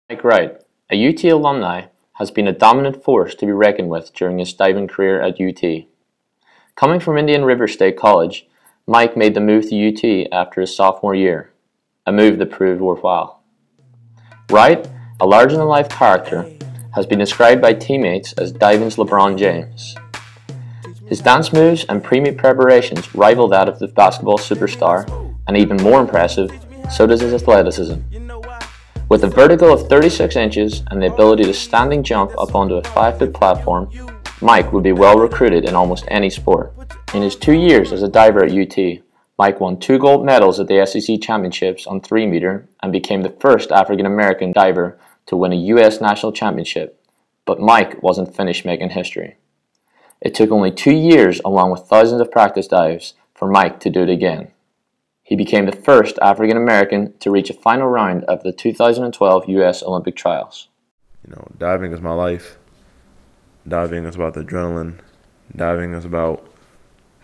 Mike Wright, a UT alumni, has been a dominant force to be reckoned with during his diving career at UT. Coming from Indian River State College, Mike made the move to UT after his sophomore year, a move that proved worthwhile. Wright, a larger-than-life character, has been described by teammates as diving's LeBron James. His dance moves and pre-meet preparations rival that of the basketball superstar, and even more impressive, so does his athleticism. With a vertical of 36 inches and the ability to standing jump up onto a 5-foot platform, Mike would be well recruited in almost any sport. In his 2 years as a diver at UT, Mike won 2 gold medals at the SEC Championships on 3-meter and became the first African-American diver to win a US National Championship. But Mike wasn't finished making history. It took only 2 years, along with thousands of practice dives, for Mike to do it again. He became the first African-American to reach a final round of the 2012 US Olympic trials. Diving is my life. Diving is about the adrenaline. Diving is about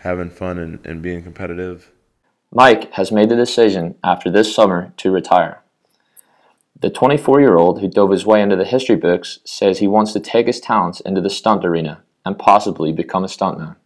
having fun and being competitive. Mike has made the decision after this summer to retire. The 24-year-old who dove his way into the history books says he wants to take his talents into the stunt arena and possibly become a stuntman.